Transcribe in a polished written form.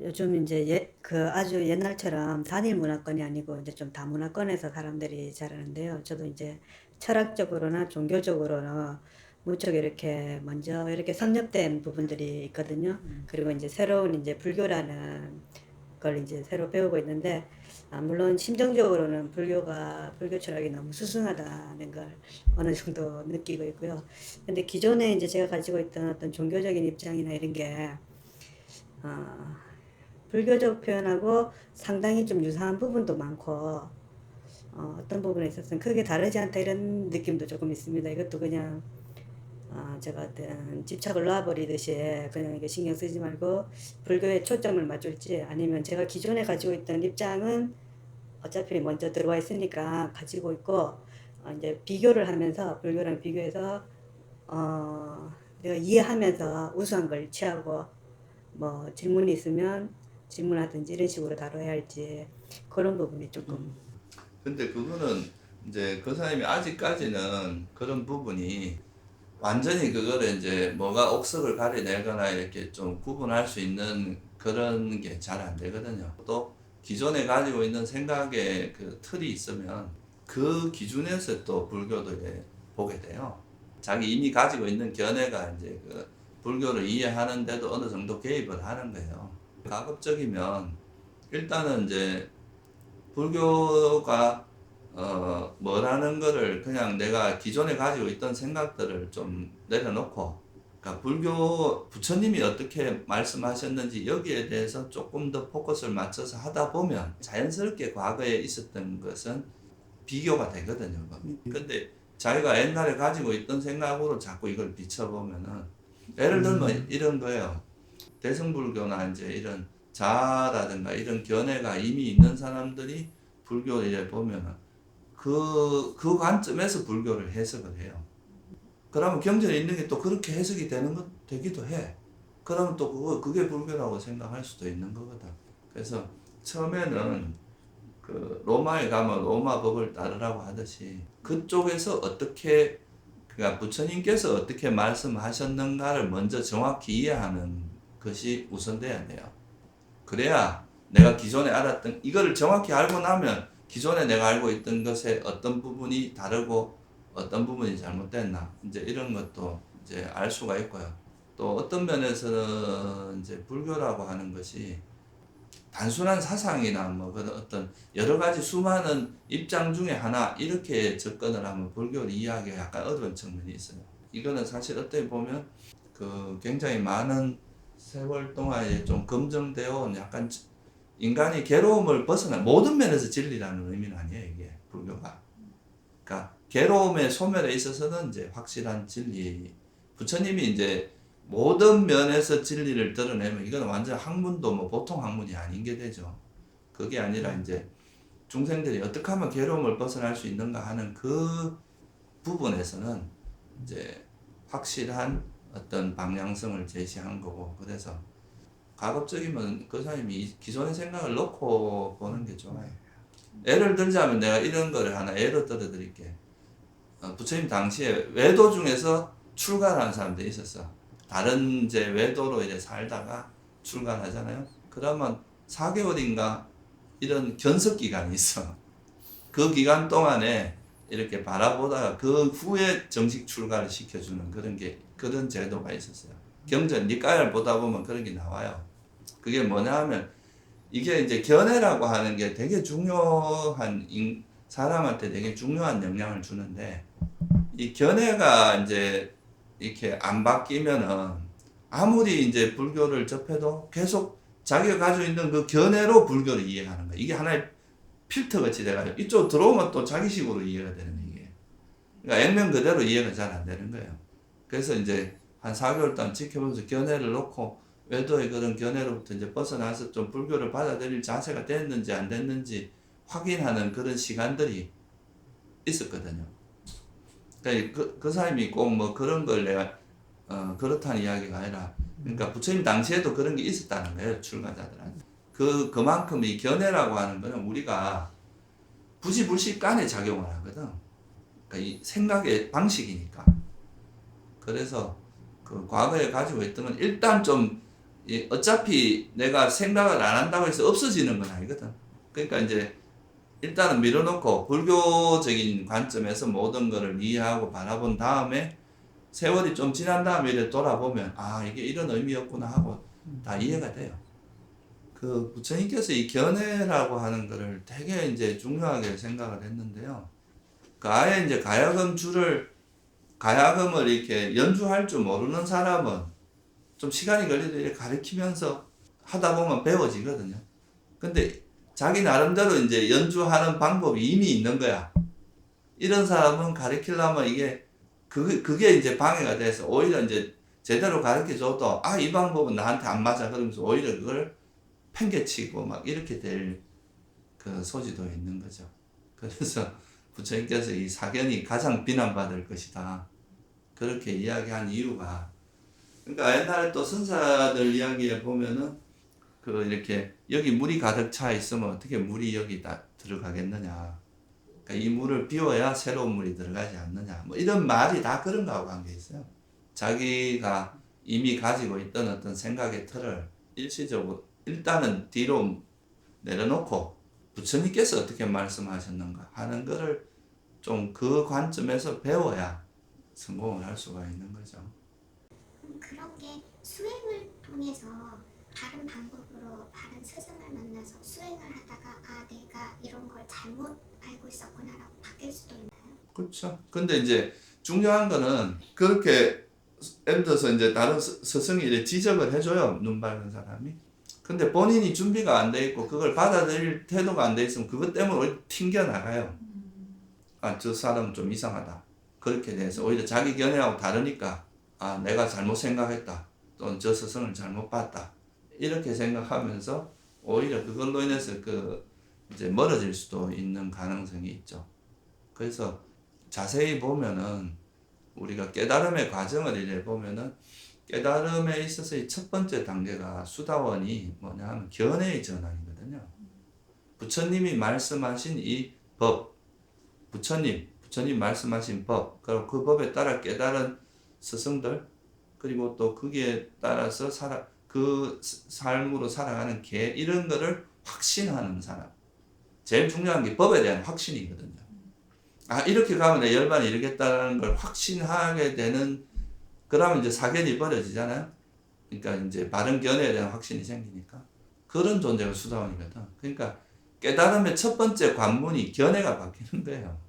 요즘 이제 그 아주 옛날처럼 단일 문화권이 아니고 이제 좀 다문화권에서 사람들이 자라는데요. 저도 이제 철학적으로나 종교적으로나 무척 이렇게 먼저 이렇게 성립된 부분들이 있거든요. 그리고 이제 새로운 이제 불교라는 걸 이제 새로 배우고 있는데, 물론 심정적으로는 불교 철학이 너무 수승하다는 걸 어느 정도 느끼고 있고요. 근데 기존에 이제 제가 가지고 있던 어떤 종교적인 입장이나 이런 게 어, 불교적 표현하고 상당히 좀 유사한 부분도 많고, 어떤 부분에 있어서는 크게 다르지 않다 이런 느낌도 조금 있습니다. 이것도 그냥 제가 어떤 집착을 놔버리듯이 그냥 이게 신경 쓰지 말고 불교에 초점을 맞출지, 아니면 제가 기존에 가지고 있던 입장은 어차피 먼저 들어와 있으니까 가지고 있고, 이제 비교를 하면서 불교랑 비교해서 내가 이해하면서 우수한 걸 취하고, 뭐 질문이 있으면 질문하든지 이런 식으로 다뤄야 할지, 그런 부분이 조금. 근데 그거는 이제 그 사람이 아직까지는 그런 부분이 완전히 그거를 이제 뭐가 옥석을 가려내거나 이렇게 좀 구분할 수 있는 그런 게 잘 안 되거든요. 또 기존에 가지고 있는 생각의 그 틀이 있으면 그 기준에서 또 불교도에 보게 돼요. 자기 이미 가지고 있는 견해가 이제 그 불교를 이해하는데도 어느 정도 개입을 하는 거예요. 가급적이면 일단은 이제 불교가 뭐라는 거를 그냥 내가 기존에 가지고 있던 생각들을 좀 내려놓고, 그러니까 불교 부처님이 어떻게 말씀하셨는지 여기에 대해서 조금 더 포커스를 맞춰서 하다 보면 자연스럽게 과거에 있었던 것은 비교가 되거든요. 근데 자기가 옛날에 가지고 있던 생각으로 자꾸 이걸 비춰보면은, 예를 들면 이런 거예요. 대승불교나 이제 이런 자아라든가 이런 견해가 이미 있는 사람들이 불교를 보면은 그 관점에서 불교를 해석을 해요. 그러면 경전에 있는 게 또 그렇게 해석이 되기도 해. 그러면 또 그게 불교라고 생각할 수도 있는 거거든. 그래서 처음에는 그 로마에 가면 로마 법을 따르라고 하듯이 그쪽에서 어떻게, 그러니까 부처님께서 어떻게 말씀하셨는가를 먼저 정확히 이해하는 것이 우선돼야 돼요. 그래야 내가 기존에 알았던 이거를 정확히 알고 나면 기존에 내가 알고 있던 것에 어떤 부분이 다르고 어떤 부분이 잘못됐나 이제 이런 것도 이제 알 수가 있고요. 또 어떤 면에서는 이제 불교라고 하는 것이 단순한 사상이나 뭐 그런 어떤 여러 가지 수많은 입장 중에 하나 이렇게 접근을 하면 불교를 이해하기가 약간 어려운 측면이 있어요. 이거는 사실 어떻게 보면 그 굉장히 많은 세월 동안에 좀 검증되어 온 약간 인간이 괴로움을 벗어난 모든 면에서 진리라는 의미는 아니에요, 이게 불교가. 그러니까 괴로움의 소멸에 있어서는 이제 확실한 진리. 부처님이 이제 모든 면에서 진리를 드러내면 이건 완전 학문도 뭐 보통 학문이 아닌 게 되죠. 그게 아니라 이제 중생들이 어떻게 하면 괴로움을 벗어날 수 있는가 하는 그 부분에서는 이제 확실한 어떤 방향성을 제시한 거고, 그래서 가급적이면 그 사람이 기존의 생각을 놓고 보는 게 좋아요. 예를 들자면 내가 이런 거를 하나 예로 들어 드릴게. 부처님 당시에 외도 중에서 출가하는 사람들이 있었어. 다른 이제 외도로 이제 살다가 출가하잖아요. 그러면 4개월인가 이런 견석 기간이 있어. 그 기간 동안에 이렇게 바라보다가 그 후에 정식 출가를 시켜주는 그런 제도가 있었어요. 경전 니까를 보다 보면 그런 게 나와요. 그게 뭐냐 하면 이게 이제 견해라고 하는 게 되게 중요한 사람한테 되게 중요한 영향을 주는데, 이 견해가 이제 이렇게 안 바뀌면은 아무리 이제 불교를 접해도 계속 자기가 가지고 있는 그 견해로 불교를 이해하는 거야. 이게 하나의 필터 같이 돼가지고 이쪽 들어오면 또 자기식으로 이해가 되는 거예요, 이게. 그러니까 액면 그대로 이해가 잘 안 되는 거예요. 그래서 이제 한 4개월 동안 지켜보면서 견해를 놓고 외도의 그런 견해로부터 이제 벗어나서 좀 불교를 받아들일 자세가 됐는지 안 됐는지 확인하는 그런 시간들이 있었거든요. 그러니까 그 사람이 꼭 뭐 그런 걸 내가 그렇다는 이야기가 아니라, 그러니까 부처님 당시에도 그런 게 있었다는 거예요, 출가자들한테. 그만큼 이 견해라고 하는 거는 우리가 부지불식간에 작용을 하거든. 그러니까 이 생각의 방식이니까. 그래서 그 과거에 가지고 있던 건 일단 좀 어차피 내가 생각을 안 한다고 해서 없어지는 건 아니거든. 그러니까 이제 일단은 밀어놓고 불교적인 관점에서 모든 것을 이해하고 바라본 다음에 세월이 좀 지난 다음에 이렇게 돌아보면 아 이게 이런 의미였구나 하고 다 이해가 돼요. 그 부처님께서 이 견해라고 하는 거를 되게 이제 중요하게 생각을 했는데요. 그 아예 이제 가야금을 이렇게 연주할 줄 모르는 사람은 좀 시간이 걸려도 이렇게 가르치면서 하다 보면 배워지거든요. 근데 자기 나름대로 이제 연주하는 방법이 이미 있는 거야. 이런 사람은 가르치려면 이게 그게 이제 방해가 돼서 오히려 이제 제대로 가르쳐 줘도 아, 이 방법은 나한테 안 맞아. 그러면서 오히려 그걸 팽개치고 막 이렇게 될 그 소지도 있는 거죠. 그래서 부처님께서 이 사견이 가장 비난받을 것이다. 그렇게 이야기한 이유가 그러니까 옛날에 또 선사들 이야기에 보면은 그 이렇게 여기 물이 가득 차 있으면 어떻게 물이 여기 다 들어가겠느냐. 그러니까 이 물을 비워야 새로운 물이 들어가지 않느냐. 뭐 이런 말이 다 그런 거하고 관계 있어요. 자기가 이미 가지고 있던 어떤 생각의 틀을 일시적으로 일단은 뒤로 내려놓고 부처님께서 어떻게 말씀하셨는가 하는 거를 좀 그 관점에서 배워야 성공을 할 수가 있는 거죠. 그런 게 수행을 통해서 다른 방법으로 다른 스승을 만나서 수행을 하다가 아 내가 이런 걸 잘못 알고 있었구나라고 바뀔 수도 있나요? 그렇죠. 근데 이제 중요한 거는 그렇게 예를 들어서 이제 다른 스승이 이렇게 지적을 해줘요. 눈 밝은 사람이. 근데 본인이 준비가 안 돼 있고 그걸 받아들일 태도가 안 돼 있으면 그것 때문에 오히려 튕겨 나가요. 아, 저 사람은 좀 이상하다. 그렇게 돼서 오히려 자기 견해하고 다르니까 아, 내가 잘못 생각했다. 또는 저 스승을 잘못 봤다. 이렇게 생각하면서 오히려 그걸로 인해서 이제 멀어질 수도 있는 가능성이 있죠. 그래서 자세히 보면은 우리가 깨달음의 과정을 이래 보면은 깨달음에 있어서의 첫 번째 단계가 수다원이 뭐냐 하면 견해의 전환이거든요. 부처님이 말씀하신 이 법, 부처님 말씀하신 법, 그리고 그 법에 따라 깨달은 스승들, 그리고 또 거기에 따라서 그 삶으로 살아가는 개, 이런 거를 확신하는 사람. 제일 중요한 게 법에 대한 확신이거든요. 아, 이렇게 가면 내 열반에 이르겠다는 걸 확신하게 되는, 그러면 이제 사견이 벌어지잖아요. 그러니까 이제 바른 견해에 대한 확신이 생기니까. 그런 존재가 수다원이거든. 그러니까 깨달음의 첫 번째 관문이 견해가 바뀌는 거예요.